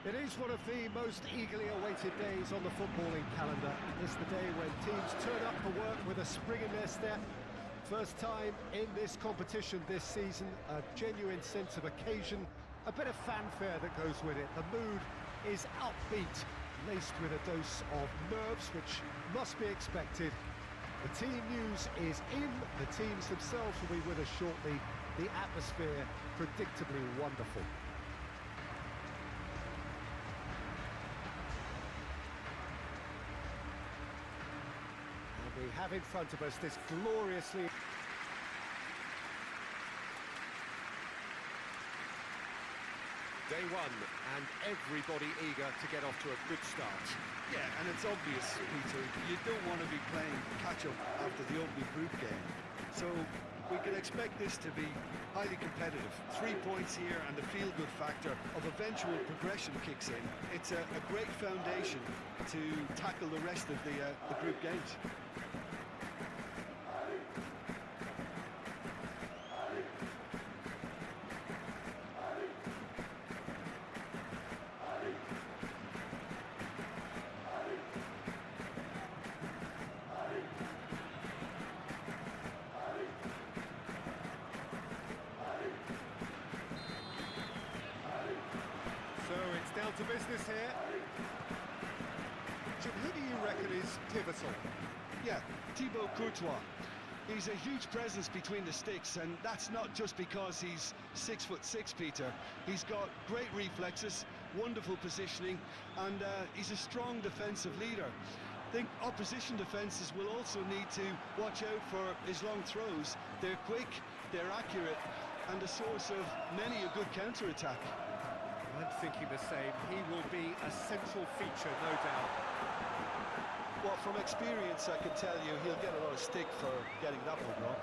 It is one of the most eagerly awaited days on the footballing calendar. It's the day when teams turn up for work with a spring in their step. First time in this competition this season, a genuine sense of occasion, a bit of fanfare that goes with it. The mood is upbeat, laced with a dose of nerves, which must be expected. The team news is in, the teams themselves will be with us shortly. The atmosphere predictably wonderful. We have in front of us this gloriously... Day one, and everybody eager to get off to a good start. Yeah, and it's obvious, Peter, you don't want to be playing catch-up after the opening group game. So we can expect this to be highly competitive. 3 points here and the feel-good factor of eventual progression kicks in. It's a great foundation to tackle the rest of the group games. So it's down to business here. Jim, who do you reckon is pivotal? Yeah, Thibaut Courtois. He's a huge presence between the sticks, and that's not just because he's 6'6", Peter. He's got great reflexes, wonderful positioning, and he's a strong defensive leader. I think opposition defences will also need to watch out for his long throws. They're quick, they're accurate, and a source of many a good counter-attack. I'm thinking the same. He will be a central feature, no doubt. Well, from experience, I can tell you he'll get a lot of stick for getting that one wrong.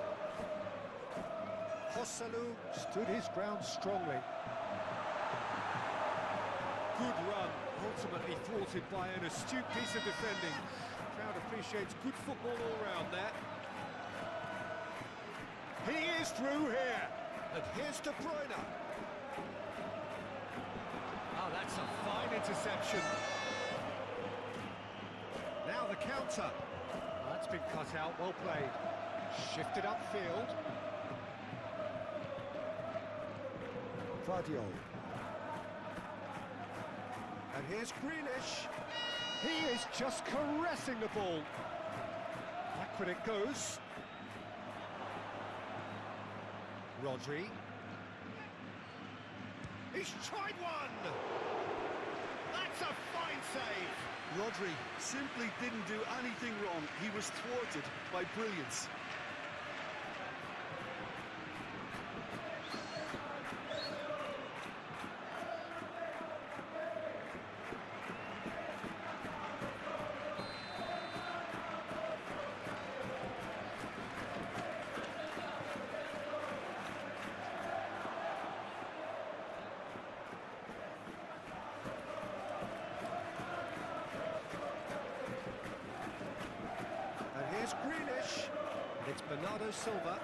Joselu stood his ground strongly. Good run, ultimately thwarted by an astute piece of defending. Crowd appreciates good football all round there. He is through here, and here's De Bruyne. Oh, that's a fine interception. Now the counter. That's been cut out, well played. Shifted upfield. Vardiol. And here's Grealish. He is just caressing the ball. Backward it goes. Rodri. He's tried one! That's a fine save! Rodri simply didn't do anything wrong. He was thwarted by brilliance. And here's Grealish. It's Bernardo Silva.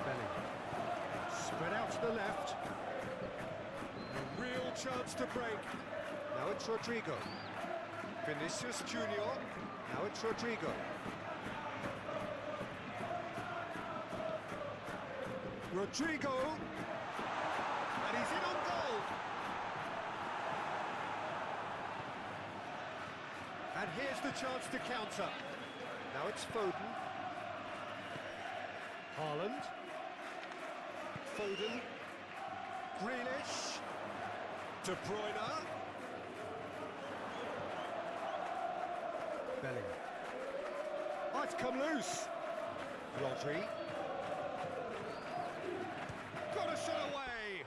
Bellingham. Spread out to the left. A real chance to break. Now it's Rodrigo. Vinicius Junior. Now it's Rodrigo. Rodrigo. And he's in on goal. And here's the chance to counter. Now it's Foden. Haaland. Foden. Grealish. De Bruyne. Bellingham. Oh, it's come loose. Rodri. Got a shot away.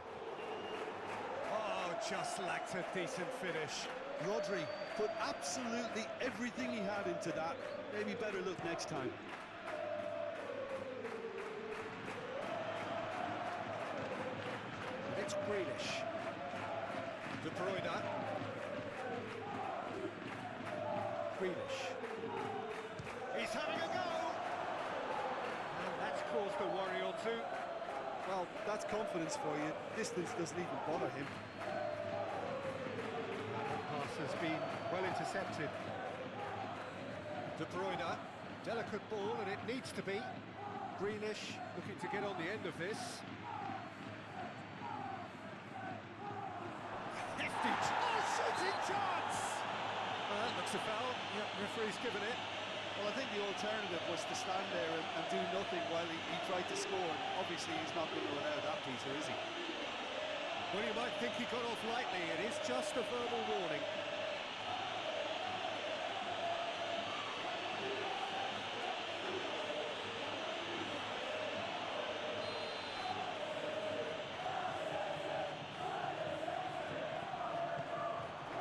Oh, just lacked a decent finish. Rodri put absolutely everything he had into that. Maybe better look next time. It's Grealish. De Bruyne. Grealish. He's having a go! And that's caused a worry or two. Well, that's confidence for you. Distance doesn't even bother him. That pass has been well intercepted. De Bruyne, delicate ball, and it needs to be. Grealish looking to get on the end of this. Hefty, shooting chance! That looks a foul. Yep, referee's given it. Well, I think the alternative was to stand there and do nothing while he tried to score. Obviously, he's not going to allow that, Peter, is he? Well, you might think he got off lightly. It is just a verbal warning.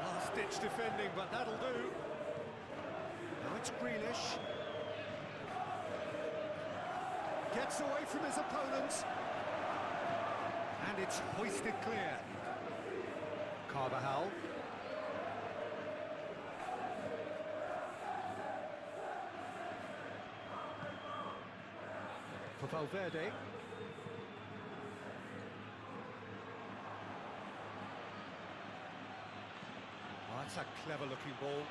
Last-ditch defending, but that'll do. Now it's Grealish. Gets away from his opponents. And it's hoisted clear. Carvajal. For Valverde. Oh, that's a clever-looking ball.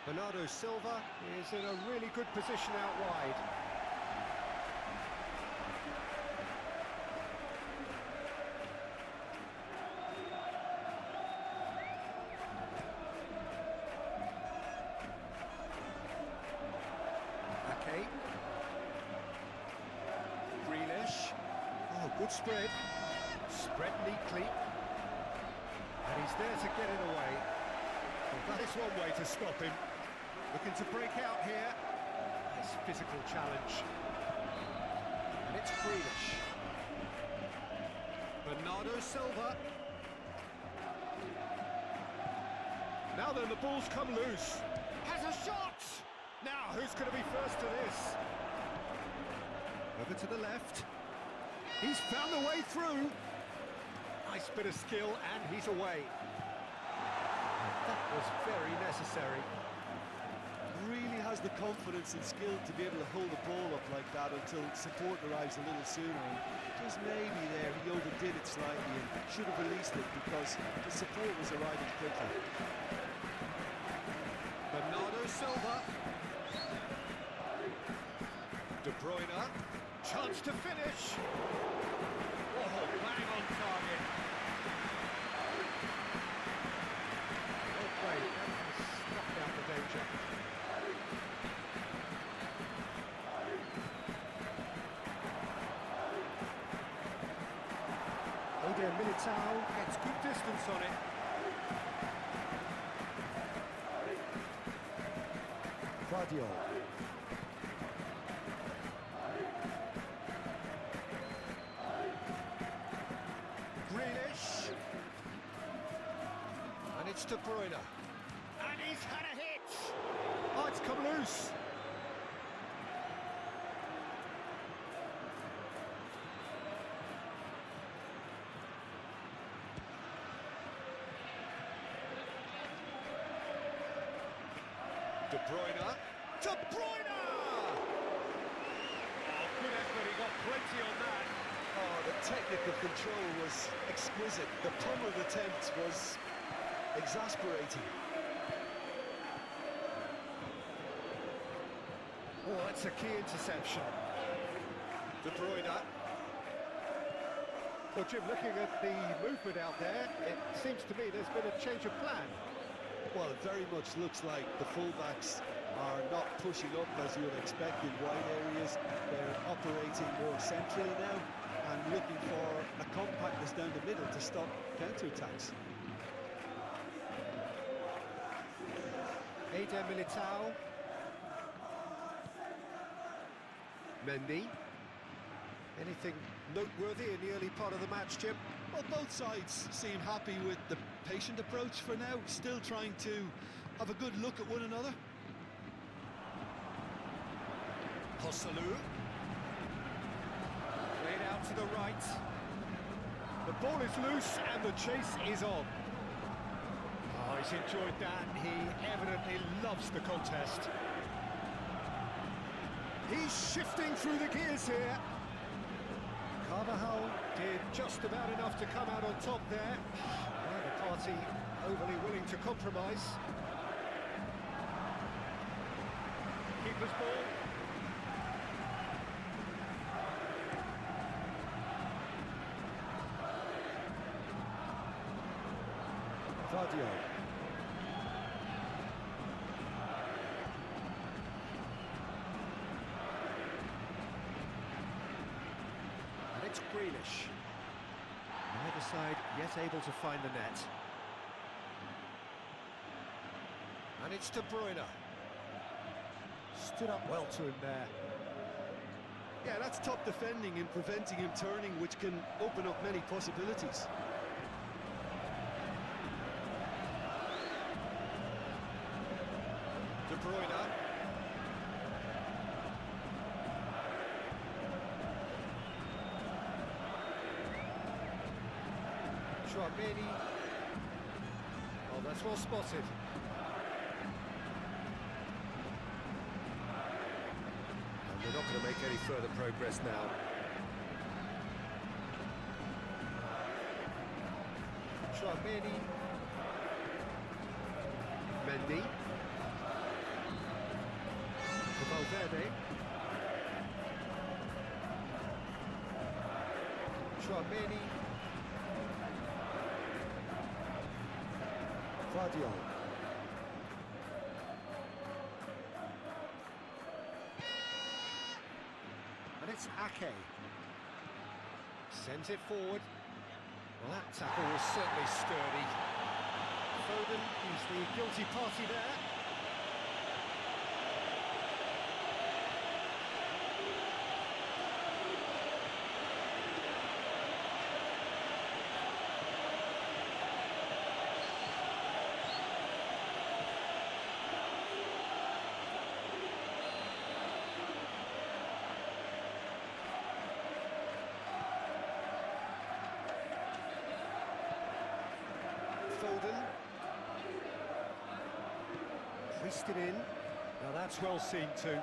Bernardo Silva is in a really good position out wide. Okay. Grealish. Oh, good spread. Spread neatly. And he's there to get it away. Well, that is one way to stop him. Looking to break out here. Nice physical challenge. And it's Grealish. Bernardo Silva. Now then, the ball's come loose. Has a shot! Now, who's going to be first to this? Over to the left. He's found a way through. Nice bit of skill, and he's away. That was very necessary. Really has the confidence and skill to be able to hold the ball up like that until support arrives a little sooner. And just maybe there he overdid it slightly and should have released it because the support was arriving quickly. Bernardo Silva. De Bruyne. Chance to finish. Oh, bang on target. Well played. Snuffed out the danger. Militao gets good distance on it. Guardiola. Grealish. And it's De Bruyne. And he's had a hit. Oh, it's come loose. De Bruyne. De Bruyne! Oh, good effort, he got plenty on that. Oh, the technical control was exquisite. The pummeled attempt was exasperating. Oh, that's a key interception. De Bruyne. Well, Jim, looking at the movement out there, it seems to me there's been a change of plan. Well, it very much looks like the fullbacks are not pushing up as you would expect in wide areas. They're operating more centrally now and looking for a compactness down the middle to stop counter-attacks. Militao. Mendy. Anything noteworthy in the early part of the match, Jim? Well, both sides seem happy with the patient approach for now, still trying to have a good look at one another. Hosselu. Played out to the right. The ball is loose and the chase is on. Oh, he's enjoyed that. He evidently loves the contest. He's shifting through the gears here. Carvajal did just about enough to come out on top there. Neither party overly willing to compromise. Keeper's ball. Vadio. And it's Grealish. Neither side yet able to find the net. And it's De Bruyne. Stood up well to him there. Yeah, that's top defending and preventing him turning, which can open up many possibilities. De Bruyne. Tchouaméni. Oh, that's well spotted. And they're not going to make any further progress now. Tchouaméni. Mendy. Valverde. Tchouaméni. Vadio. And it's Ake. Sends it forward. Well, that tackle was certainly sturdy. Foden is the guilty party there. Foden. Twisted in. Now that's well seen too.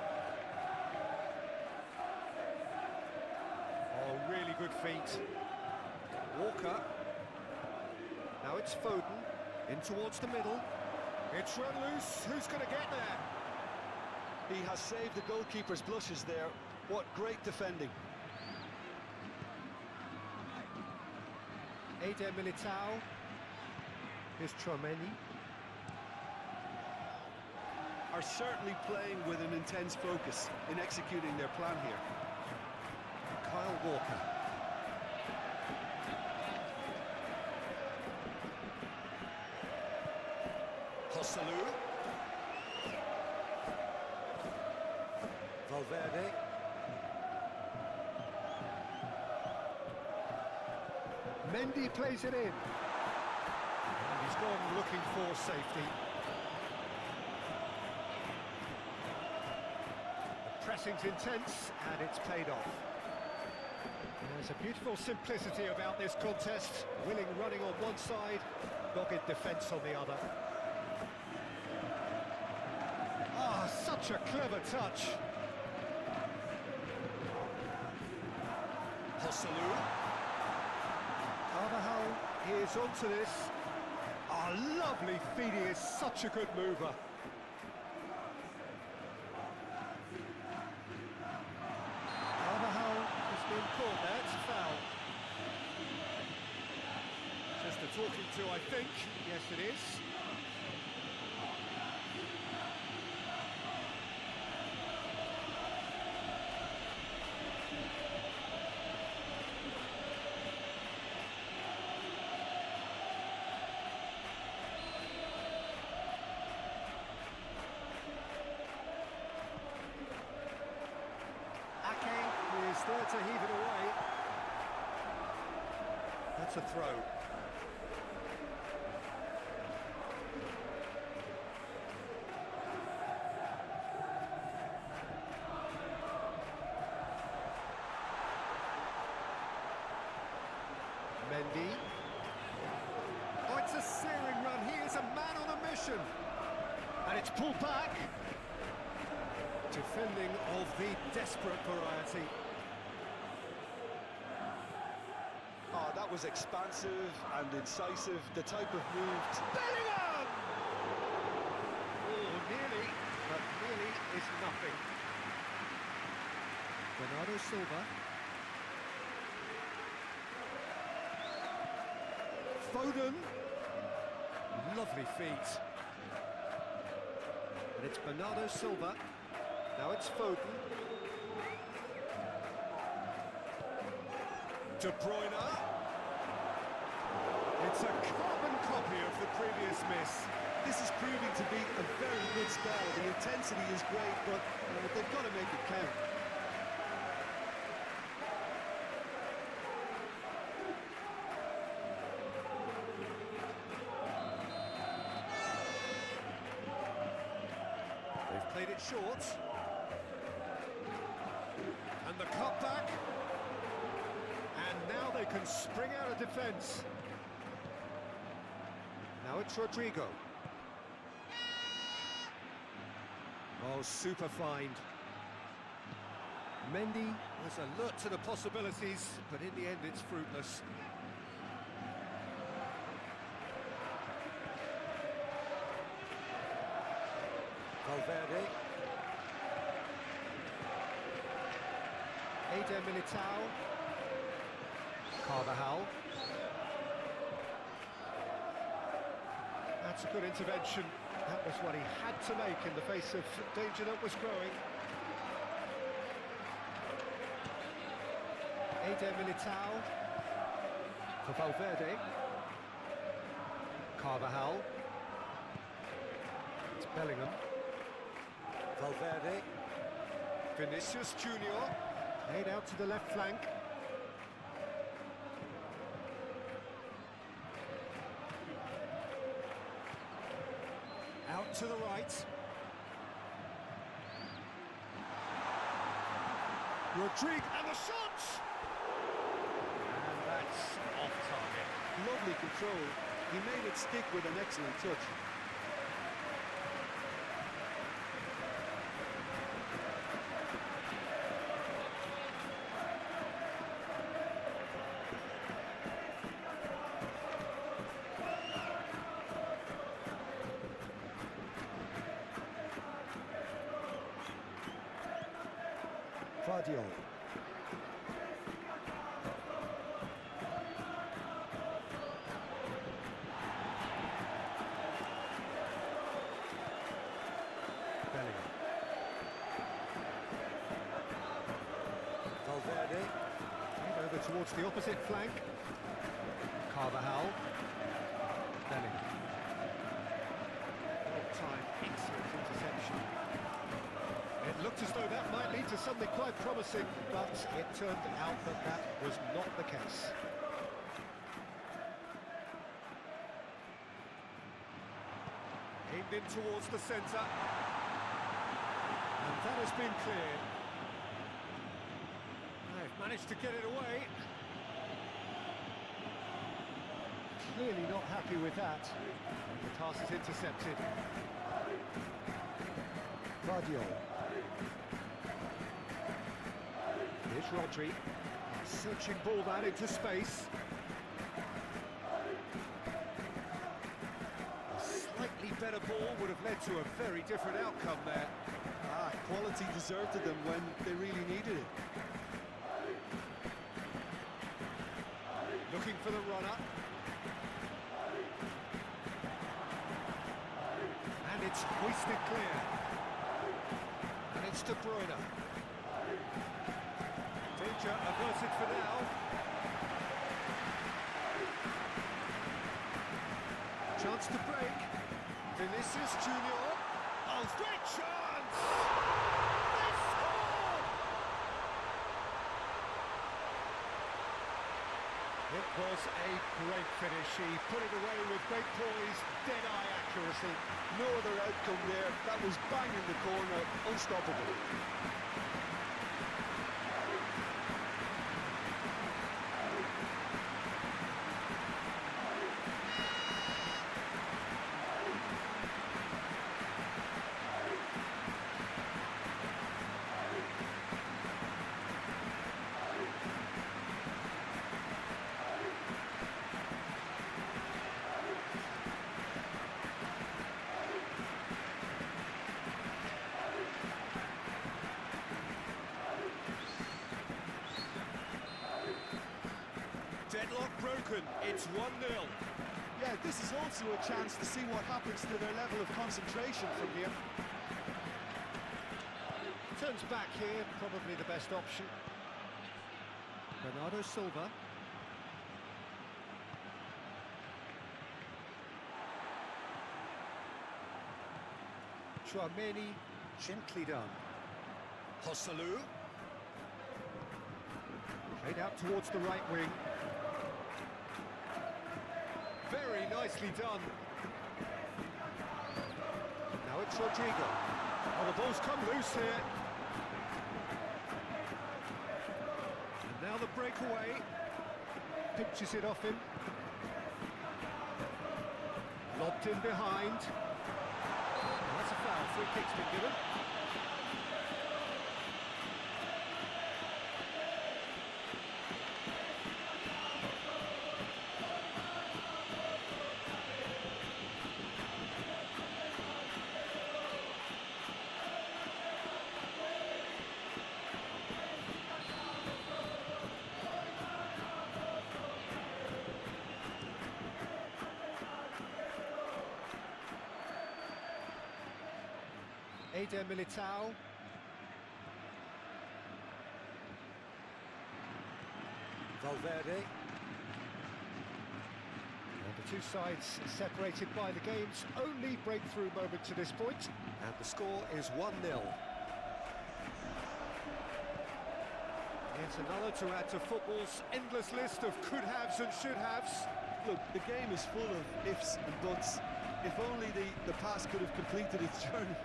Oh, really good feet. Walker. Now it's Foden. In towards the middle. It's run loose. Who's going to get there? He has saved the goalkeeper's blushes there. What great defending. Eder Militao. Here's Tchouaméni. Are certainly playing with an intense focus in executing their plan here. Kyle Walker. Joselu. Valverde. Mendy plays it in. And he's gone looking for safety. The pressing's intense and it's paid off. There's a beautiful simplicity about this contest. Willing running on one side, dogged defence on the other. Ah, such a clever touch. Joselu. Carvajal is onto this. Ah, lovely feed, he is such a good mover. Carvajal has been caught there, it's a foul. Just a talking to, I think. Yes, it is. Is there to heave it away. That's a throw. Mendy. Oh, it's a searing run. He is a man on a mission. And it's pulled back. Defending of the desperate variety. that was expansive and incisive, the type of move... Bellingham! Oh, nearly, but nearly is nothing. Bernardo Silva. Foden. Lovely feet. And it's Bernardo Silva. Now it's Foden. De Bruyne. It's a carbon copy of the previous miss. This is proving to be a very good spell. The intensity is great, but they've got to make it count. They've played it short. And the cutback. And now they can spring out of defence. Now it's Rodrigo. Oh, super find. Mendy was alert to the possibilities, but in the end it's fruitless. Valverde. Eder Militao. Carvajal. That's a good intervention. That was what he had to make in the face of danger that was growing. Eder Militao. For Valverde. Carvajal. It's Bellingham. Valverde. Vinicius Junior. Played out to the left flank. Out to the right. Rodrigo, and the shot! And that's off target. Lovely control. He made it stick with an excellent touch. Guardiola. Bellingham. Valverde. Right over towards the opposite flank. Carvajal. Bellingham. Well-timed, excellent interception. It looked as though that might lead to something quite promising, but it turned out that that was not the case. Aimed in towards the centre. And that has been cleared. They've managed to get it away. Clearly not happy with that. The pass is intercepted. Guardiola. Here's Rodri. Searching ball that into space. A slightly better ball would have led to a very different outcome there. Quality deserted them when they really needed it. Looking for the runner. And it's hoisted clear. And it's De Bruyne. Danger averted for now. Chance to break. Vinicius Junior. Oh, great chance! They scored! It was a great finish. He put it away with great poise, dead-eye accuracy. No other outcome there. That was bang in the corner, unstoppable. broken. It's 1-0. Yeah, this is also a chance to see what happens to their level of concentration from here. Turns back here, probably the best option. Bernardo Silva. Chouameni, gently done. Hosselu. Played out towards the right wing. Very nicely done. Now it's Rodrigo. Oh, the ball's come loose here. And now the breakaway. Pinches it off him. Lobbed in behind. That's a foul. Free kick's been given. Eder Militao. Valverde. And the two sides separated by the game's only breakthrough moment to this point. And the score is 1-0. Yet another to add to football's endless list of could-haves and should-haves. Look, the game is full of ifs and buts. If only the pass could have completed its journey.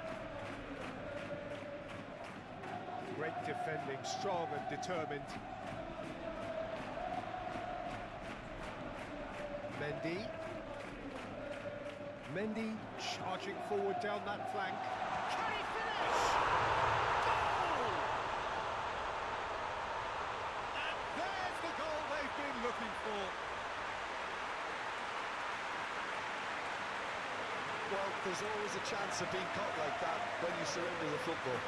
Great defending, strong and determined. Mendy charging forward down that flank. Can he finish? Goal! And there's the goal they've been looking for. Well, there's always a chance of being caught like that when you surrender the football.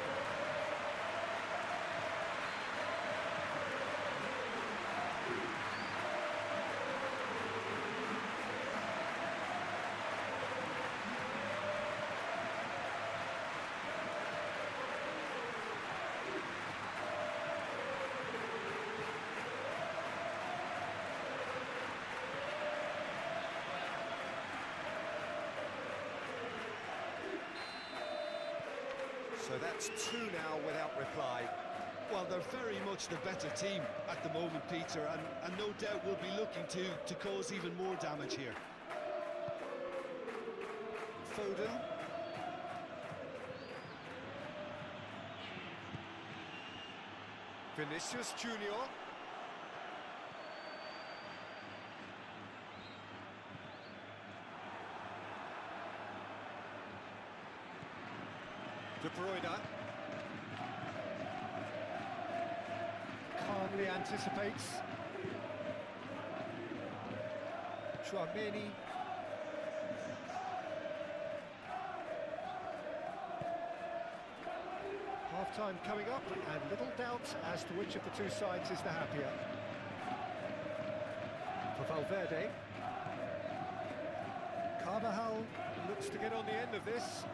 So that's two now without reply. Well, they're very much the better team at the moment, Peter, and no doubt will be looking to cause even more damage here. Foden. Vinicius Junior. De Bruyne calmly anticipates. Chouameni. Half-time coming up, and little doubt as to which of the two sides is the happier. For Valverde. Carvajal looks to get on the end of this.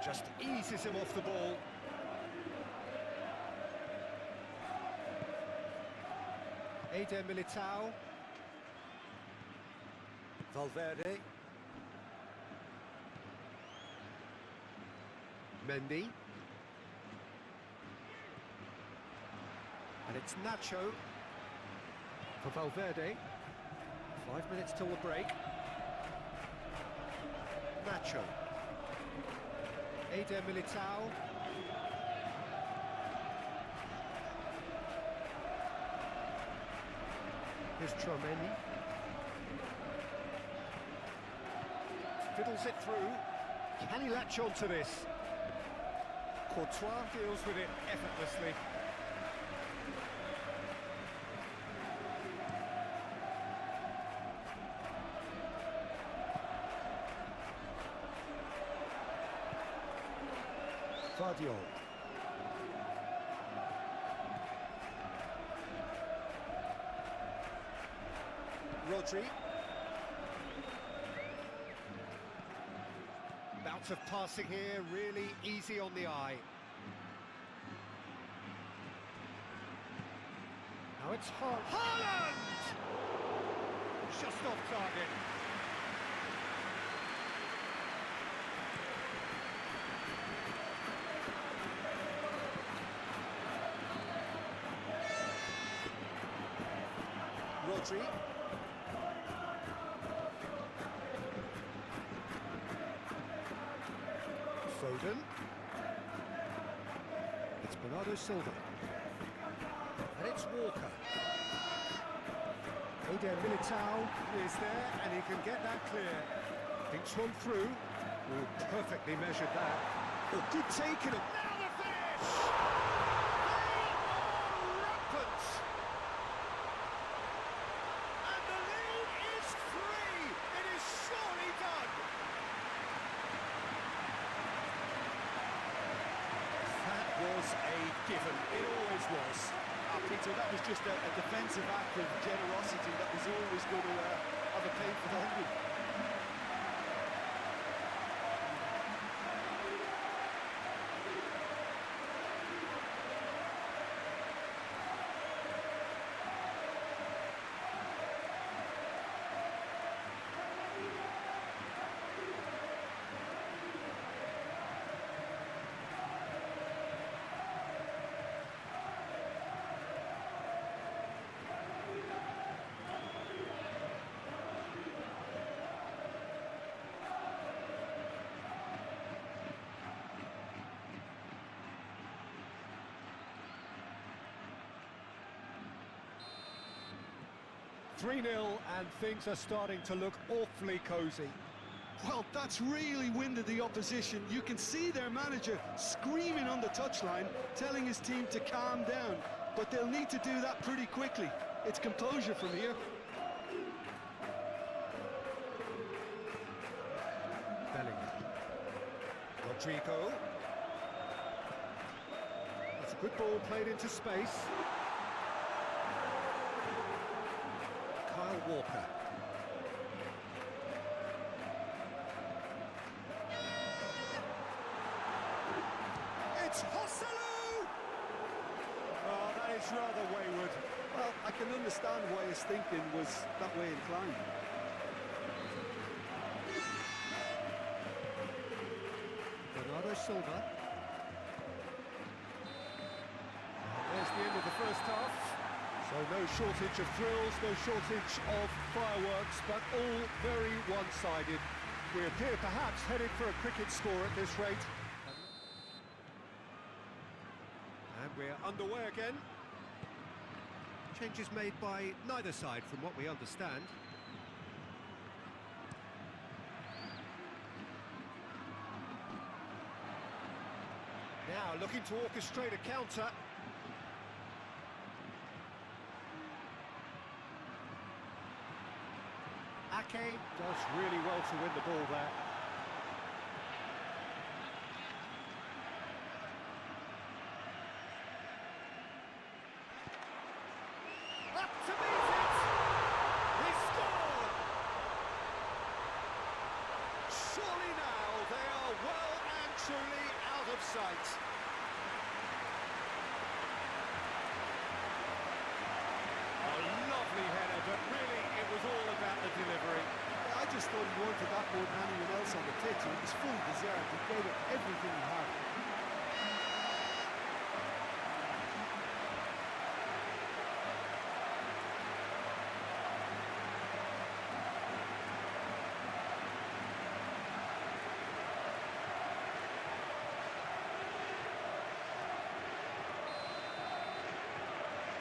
Just eases him off the ball. Eder Militao. Valverde. Mendy. And it's Nacho for Valverde. 5 minutes till the break. Nacho. Eder Militao. Here's Chouameni. Fiddles it through. Can he latch on to this? Courtois deals with it effortlessly. Vardiol. Rodri. Bout of passing here, really easy on the eye. Now it's Haaland! Just off target. Rodri. Foden. It's Bernardo Silva. And it's Walker. Militao is there, and he can get that clear. Thinks one through. Oh, perfectly measured that. Oh, good taken. Now the finish! They are rampant! And the lead is 3! It is surely done! That was a given. It always was. Peter, that was just a defensive act of generosity that was always going to have a pain for the hungry. Three-0, and things are starting to look awfully cosy. Well, that's really winded the opposition. You can see their manager screaming on the touchline, telling his team to calm down. But they'll need to do that pretty quickly. It's composure from here. Bellingham. Rodrigo. That's a good ball played into space. Kyle Walker. It's Hosselu! Oh, that is rather wayward. Well, I can understand why his thinking was that way inclined. Bernardo Silva. There's the end of the first half. So no shortage of thrills, no shortage of fireworks, but all very one-sided. We appear perhaps headed for a cricket score at this rate. And we're underway again. Changes made by neither side from what we understand. Now looking to orchestrate a counter. Ake does really well to win the ball there. Up to meet it! He scored! Surely now they are well and truly out of sight. A lovely header, but really it was all about the delivery. I just thought he wanted that more than anyone else on the pitch, and it was fully deserved. He gave it everything he had.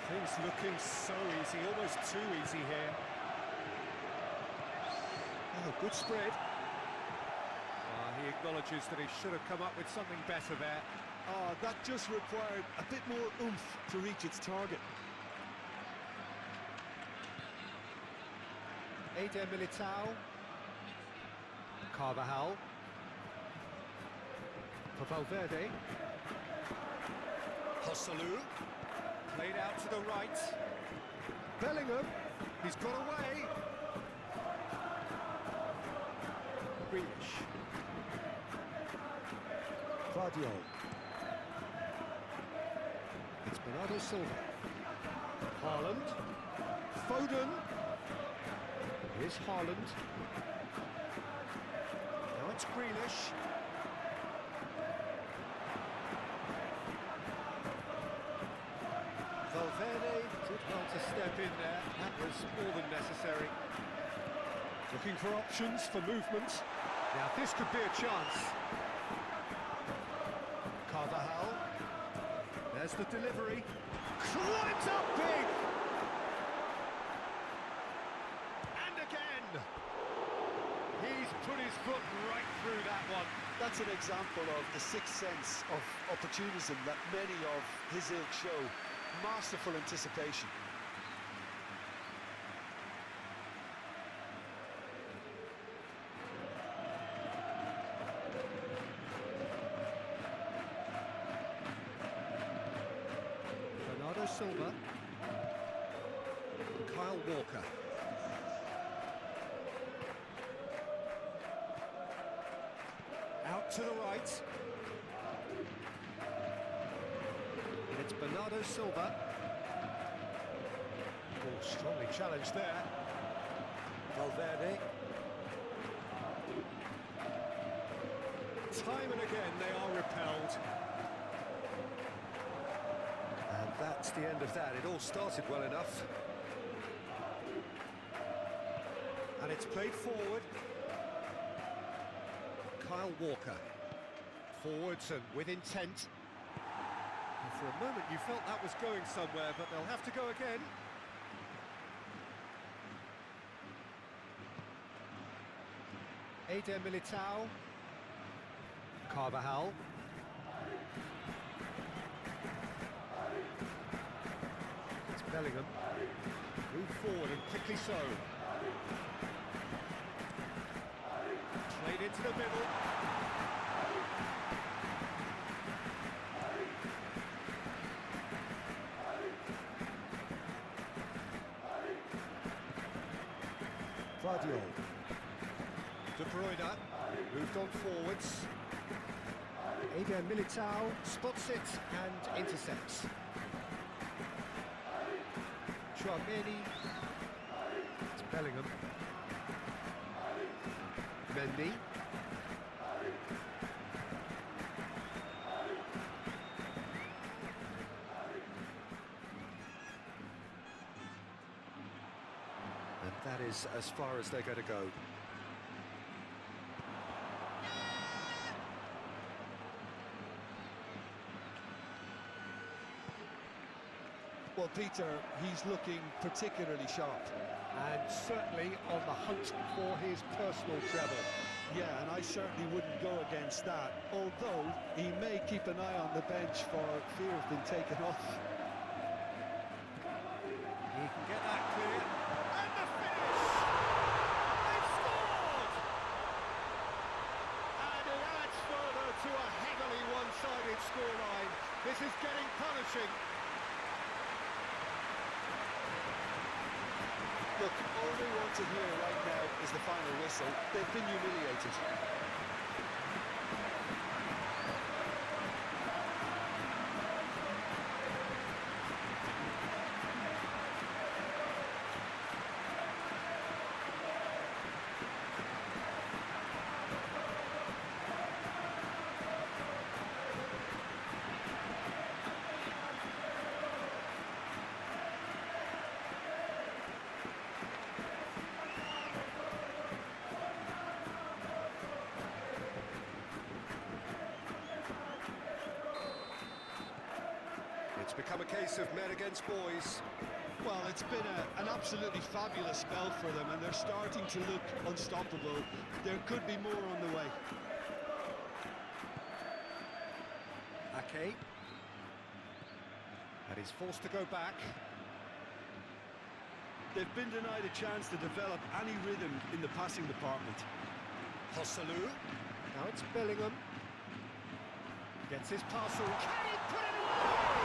Things looking so easy, almost too easy here. Oh, good spread. He acknowledges that he should have come up with something better there. Oh, that just required a bit more oomph to reach its target. Militao. Carvajal. For Valverde. Joselu. Played out to the right. Bellingham. He's got away. Grealish. Guardiola. It's Bernardo Silva. Haaland. Foden. Here's Haaland. Now it's Grealish. Valverde did well to step in there. That was more than necessary. Looking for options for movement. Now this could be a chance. Carvajal. There's the delivery. Climbs up big! And again! He's put his foot right through that one. That's an example of the sixth sense of opportunism that many of his ilk show. Masterful anticipation. Bernardo Silva. Kyle Walker. Out to the right. And it's Bernardo Silva. Oh, strongly challenged there. Valverde. Time and again they are repelled. And that's the end of that. It all started well enough. And it's played forward. Kyle Walker. Forwards and with intent. And for a moment you felt that was going somewhere, but they'll have to go again. Eder Militao. Carvajal. It's Bellingham. Move forward and quickly so. Played into the middle. Guardiola. De Bruyne moved on forwards. Eder Militao spots it and intercepts. Chouameni. It's Bellingham. Mendy. And that is as far as they're going to go. Well, Peter, he's looking particularly sharp. And certainly on the hunt for his personal treble. Yeah, and I certainly wouldn't go against that, although he may keep an eye on the bench for fear of being taken off. He can get that clear. And the finish! They've scored! And it adds further to a heavily one-sided scoreline. This is getting punishing. Look, all we want to hear right now is the final whistle. They've been humiliated. It's become a case of men against boys. Well, it's been an absolutely fabulous spell for them, and they're starting to look unstoppable. There could be more on the way. Ake. And he's forced to go back. They've been denied a chance to develop any rhythm in the passing department. Joselu. Now it's Bellingham. Gets his pass away. Can he put it away?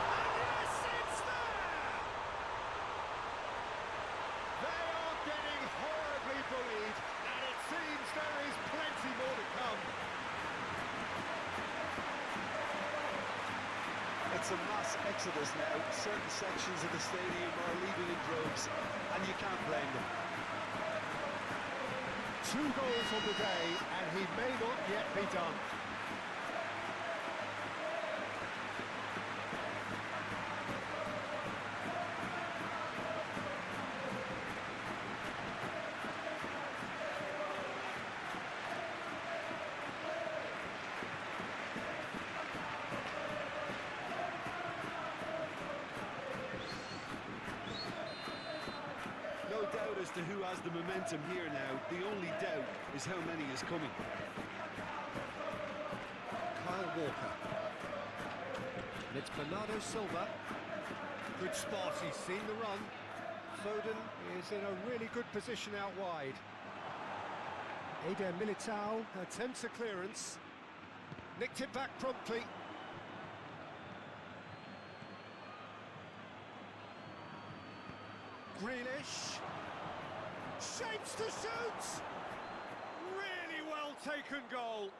And yes, it's there! They are getting horribly bullied, and it seems there is plenty more to come. It's a mass exodus now. Certain sections of the stadium are leaving in droves, and you can't blame them. 2 goals on the day, and he may not yet be done. No doubt as to who has the momentum here now. The only doubt is how many is coming. Kyle Walker. And it's Bernardo Silva. Good spot, he's seen the run. Foden is in a really good position out wide. Eder Militao attempts a clearance. Nicked it back promptly. Grealish. Shapes to shoot! Really well taken goal.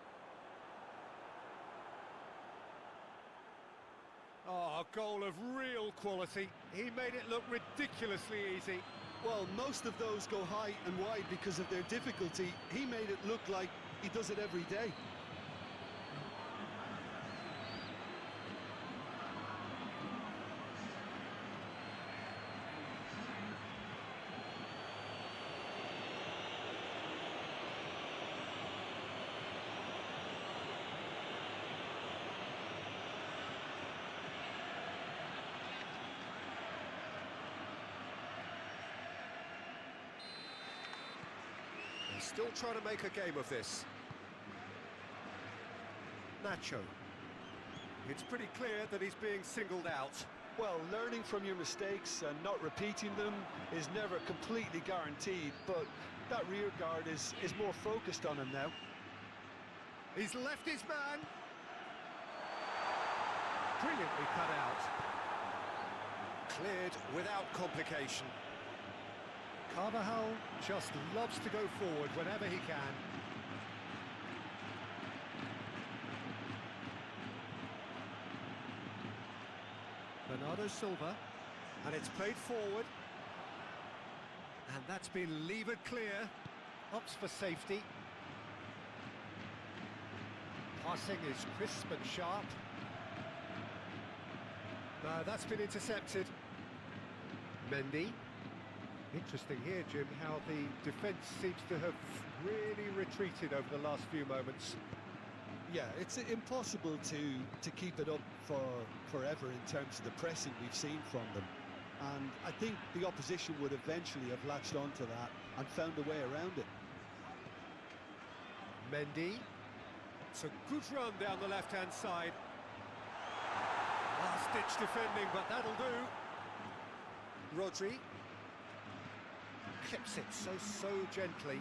Oh, a goal of real quality. He made it look ridiculously easy. Well, most of those go high and wide because of their difficulty. He made it look like he does it every day. Still trying to make a game of this. Nacho. It's pretty clear that he's being singled out. Well, learning from your mistakes and not repeating them is never completely guaranteed, but that rear guard is more focused on him now. He's left his man. Brilliantly cut out. Cleared without complication. Carvajal just loves to go forward whenever he can. Bernardo Silva, and it's played forward. And that's been levered clear. Opts for safety. Passing is crisp and sharp. No, that's been intercepted. Mendy. Interesting here, Jim, how the defence seems to have really retreated over the last few moments. Yeah, it's impossible to keep it up for forever in terms of the pressing we've seen from them. And I think the opposition would eventually have latched onto that and found a way around it. Mendy. It's a good run down the left-hand side. Last-ditch defending, but that'll do. Rodri. Clips it so gently.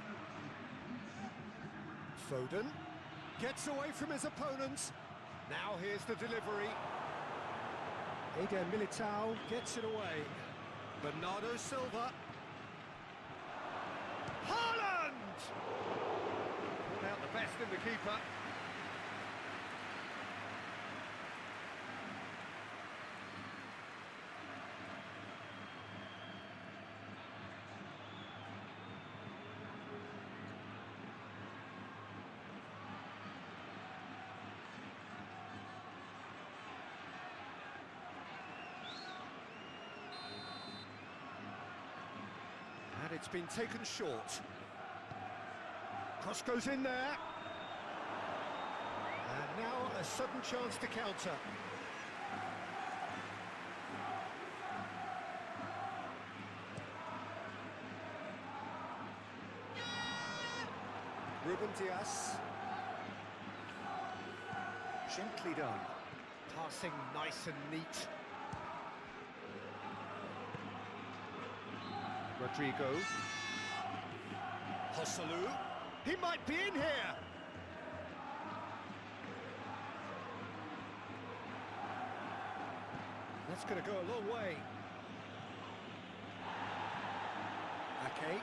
Foden gets away from his opponents. Now here's the delivery. Eder Militao gets it away. Bernardo Silva. Haaland! Pulled out the best in the keeper. And it's been taken short. Cross goes in there. And now a sudden chance to counter. Ruben Dias. Gently done. Passing nice and neat. Rodrigo. Hosselu. He might be in here. That's going to go a long way. Ake.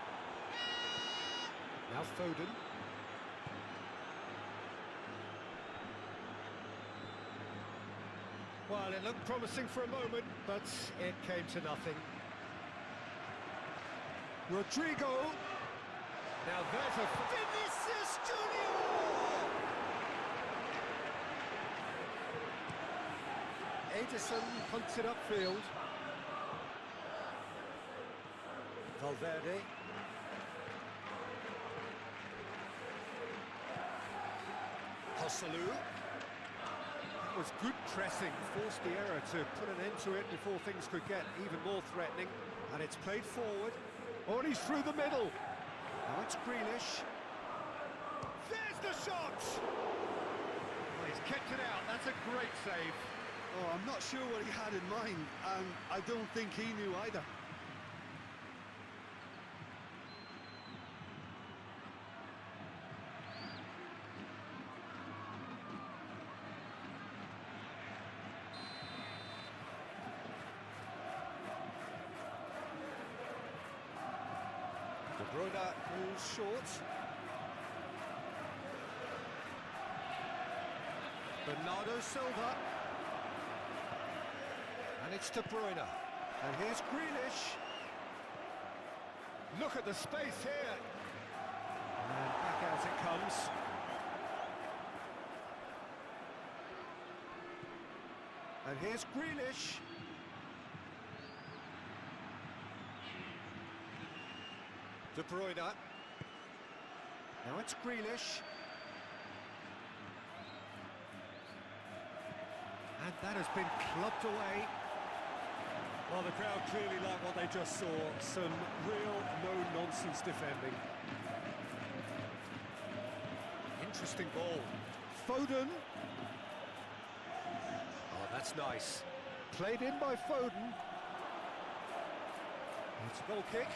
Now Foden. Well, it looked promising for a moment, but it came to nothing. Rodrigo. Now there's a Vinicius Junior. Edison punts it upfield. Valverde. Hosselu. That was good pressing, forced the error to put an end to it before things could get even more threatening. And it's played forward. Oh, and he's through the middle. Now it's Grealish. There's the shot! Well, he's kept it out. That's a great save. Oh, I'm not sure what he had in mind, and I don't think he knew either. De Bruyne moves short. Bernardo Silva. And it's De Bruyne. And here's Grealish. Look at the space here. And back out it comes. And here's Grealish. De Bruyne. Now it's Grealish. And that has been clubbed away. Well, the crowd clearly like what they just saw. Some real no-nonsense defending. Interesting ball. Foden. Oh, that's nice. Played in by Foden. It's a goal kick.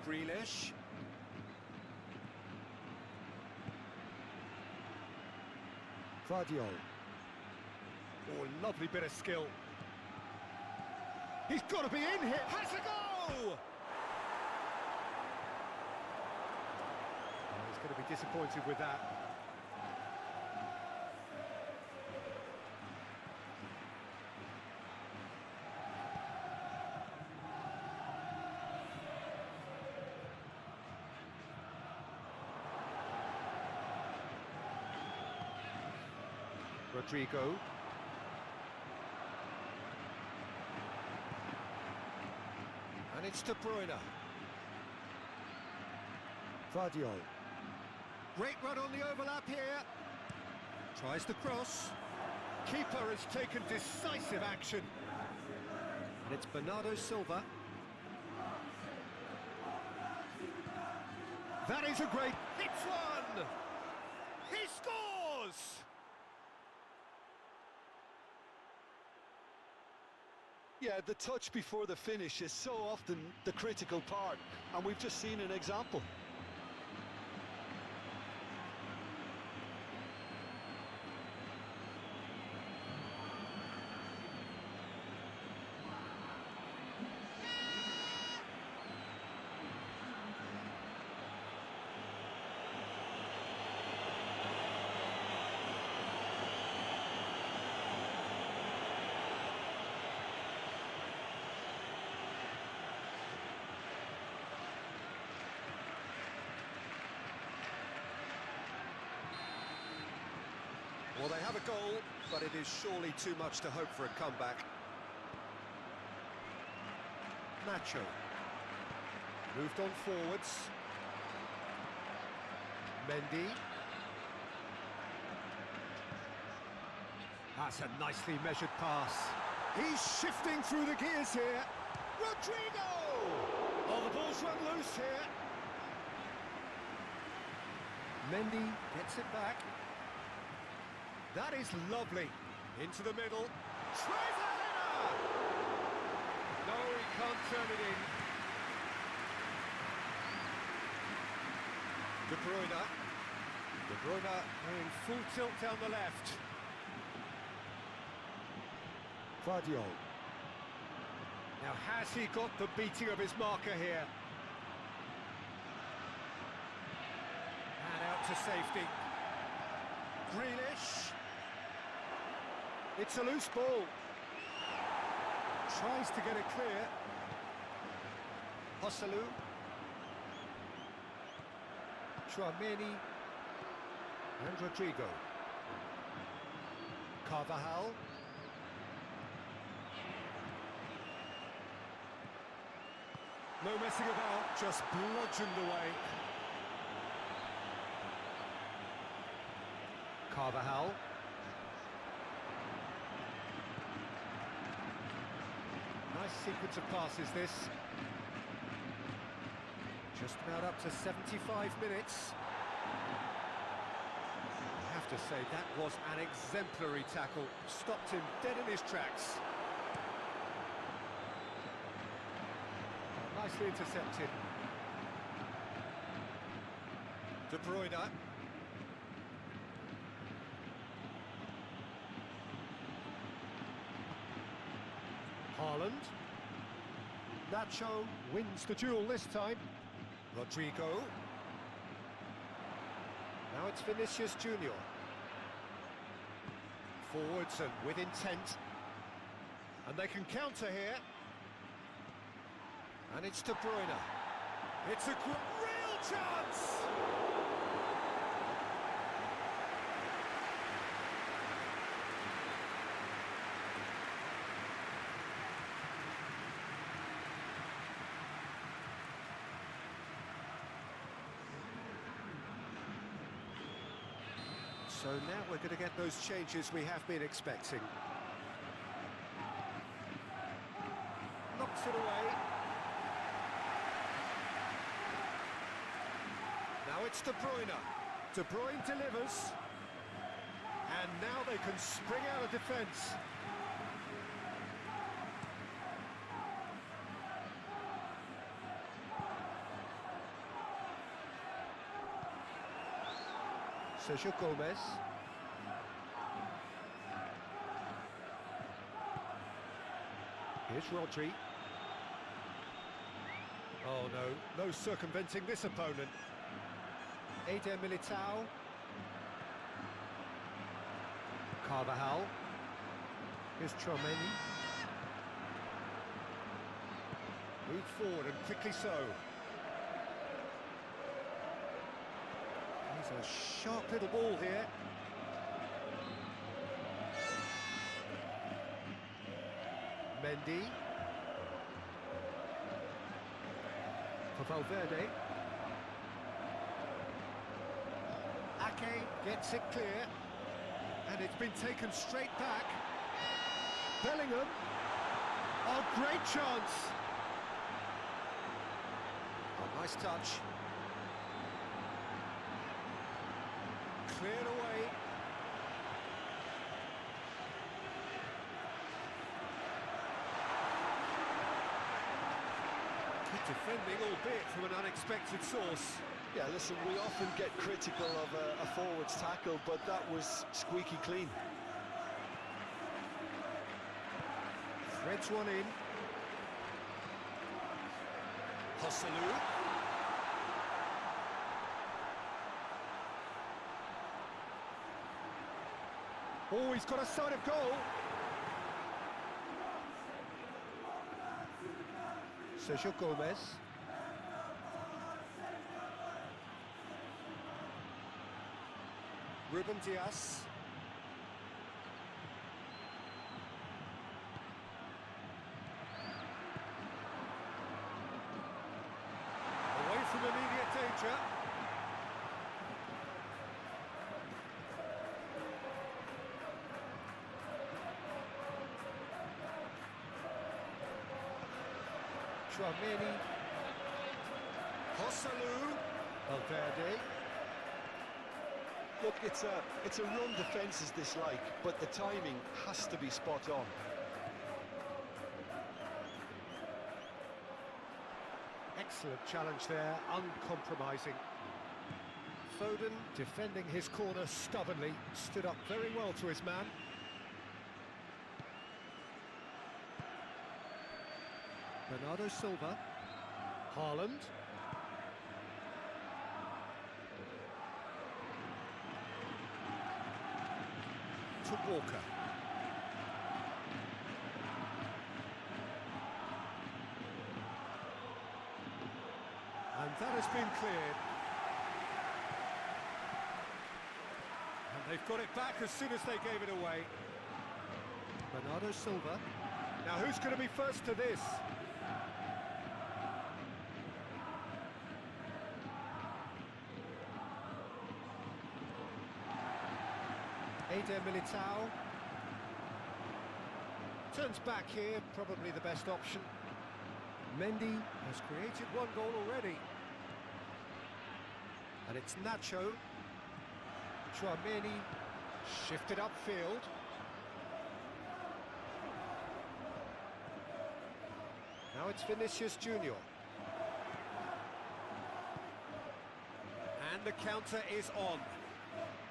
Grealish. Vardiol. Oh, lovely bit of skill. He's got to be in here. Has a go! Oh, he's going to be disappointed with that. Rodrigo. And it's De Bruyne. Vardiol. Great run on the overlap here. Tries the cross. Keeper has taken decisive action. And it's Bernardo Silva. That is a great... It's one! He scores! Yeah, the touch before the finish is so often the critical part, and we've just seen an example. Well, they have a goal, but it is surely too much to hope for a comeback. Nacho. Moved on forwards. Mendy. That's a nicely measured pass. He's shifting through the gears here. Rodrigo! Oh, the ball's run loose here. Mendy gets it back. That is lovely. Into the middle. Tries a header! No, he can't turn it in. De Bruyne. De Bruyne in full tilt down the left. Guardiola. Now, has he got the beating of his marker here? And out to safety. Grealish. It's a loose ball. Tries to get it clear. Hosselu. Tchouameni. And Rodrigo. Carvajal. No messing about, just bludgeoned away. Carvajal. Nice sequence of passes, this. Just about up to 75 minutes. I have to say, that was an exemplary tackle. Stopped him dead in his tracks. Nicely intercepted. De Bruyne. Haaland. Nacho wins the duel this time. Rodrigo. Now it's Vinicius Junior. Forwards and with intent. And they can counter here. And it's De Bruyne. It's a real chance! So now we're going to get those changes we have been expecting. Knocks it away. Now it's De Bruyne. De Bruyne delivers. And now they can spring out of defence. Sergio Gomez. Here's Rodri. Oh no, no circumventing this opponent. Eder Militao. Carvajal. Here's Tchouameni. Moved forward and quickly so. He's a sharp little ball here. Mendy. For Valverde. Ake gets it clear. And it's been taken straight back. Bellingham. Oh, great chance. Oh, nice touch. Cleared away. Good defending, albeit from an unexpected source. Yeah, listen, we often get critical of a forward's tackle, but that was squeaky clean. Threads one in. Hosselu. Oh, he's got a sight of goal. Sergio Gomez. Ruben Diaz. Away from immediate danger. Tchouameni. Hosselu. Valverde. Look, it's a run defences dislike, but the timing has to be spot on. Excellent challenge there, uncompromising. Foden, defending his corner stubbornly, stood up very well to his man. Bernardo Silva. Haaland. To Walker. And that has been cleared. And they've got it back as soon as they gave it away. Bernardo Silva. Now who's going to be first to this? Eder Militao. Turns back here, probably the best option. Mendy has created one goal already. And it's Nacho. Chouameni shifted upfield. Now it's Vinicius Junior. And the counter is on.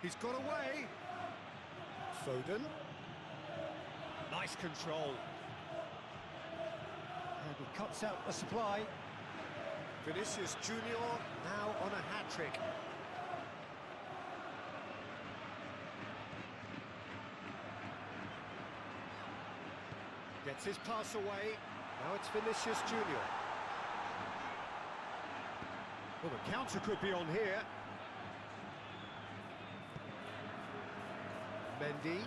He's got away. Foden. Nice control. And he cuts out the supply. Vinicius Junior now on a hat-trick. Gets his pass away. Now it's Vinicius Junior. Well, the counter could be on here. Mendy.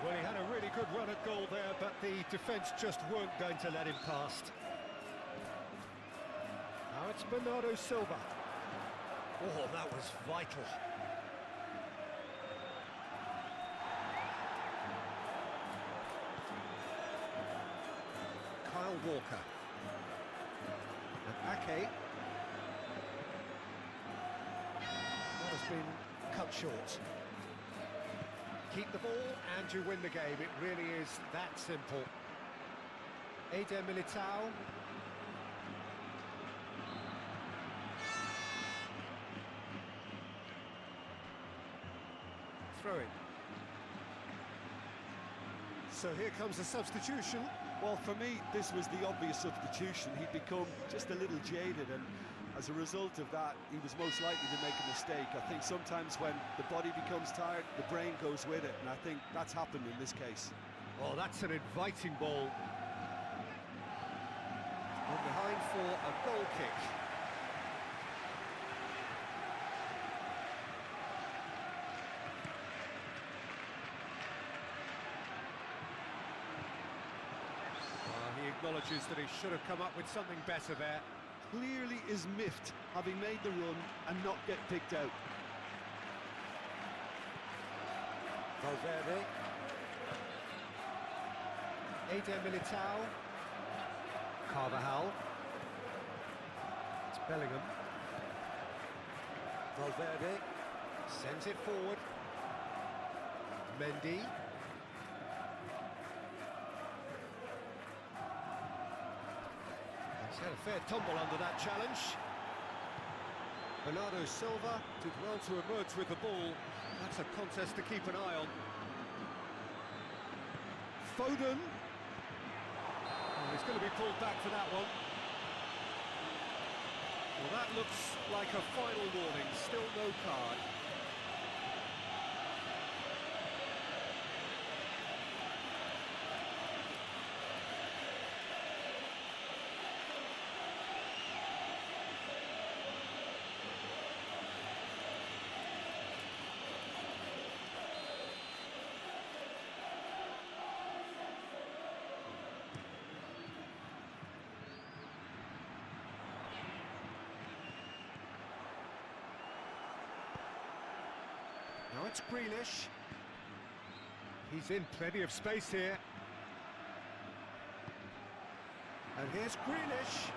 Well, he had a really good run at goal there, but the defence just weren't going to let him past. Now it's Bernardo Silva. Oh, that was vital. Kyle Walker. And Ake. That has been cut short. Keep the ball and you win the game. It really is that simple. Eder Militao. Throw in. So here comes a substitution. Well, for me, this was the obvious substitution. He'd become just a little jaded, and as a result of that, he was most likely to make a mistake. I think sometimes when the body becomes tired, the brain goes with it, and I think that's happened in this case. Oh, that's an inviting ball. And behind for a goal kick. He acknowledges that he should have come up with something better there. Clearly is miffed, having made the run and not get picked out. Valverde. Eder Militao. Carvajal. It's Bellingham. Valverde sends it forward. Mendy. He's had a fair tumble under that challenge. Bernardo Silva did well to emerge with the ball. That's a contest to keep an eye on. Foden. Oh, he's going to be pulled back for that one. Well, that looks like a final warning. Still no card. Now it's Grealish. He's in plenty of space here. And here's Grealish.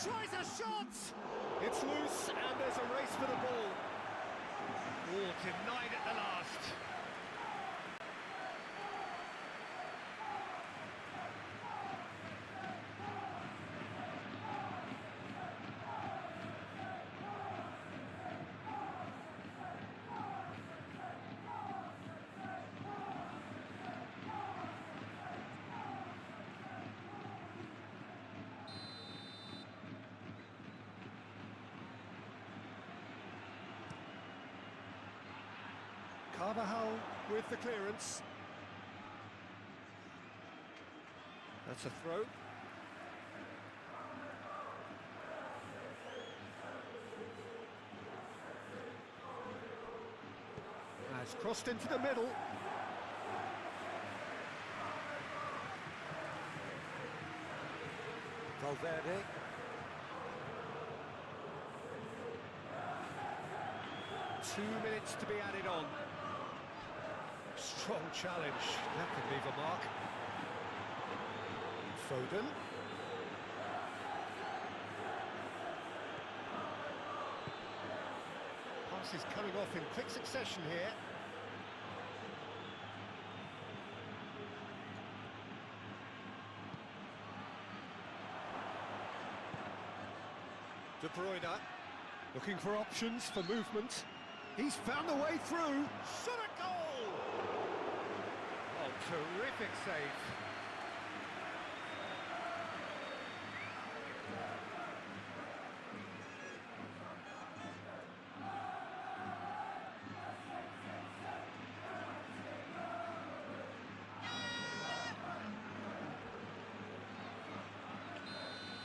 tries a shot! It's loose, and there's a race for the ball. Oh, denied at the last. Carvajal with the clearance. That's a throw. Has crossed into the middle. Valverde. Two minutes to be added on. Strong challenge, that could leave a mark. Foden. Pass is coming off in quick succession here. De Bruyne, looking for options for movement. He's found a way through. Shot a goal! Oh, terrific save.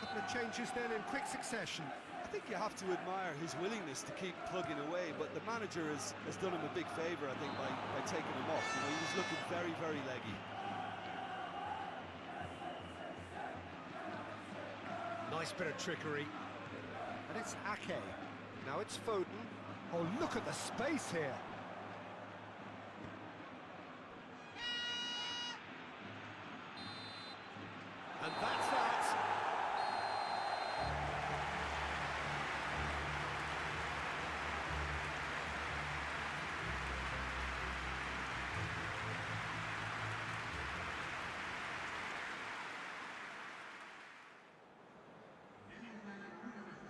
Couple of changes then in quick succession. I think you have to admire his willingness to keep plugging away, but the manager has done him a big favour, I think, by taking him off. You know, he was looking very, very leggy. Nice bit of trickery. And it's Ake. Now it's Foden. Oh, look at the space here. And that's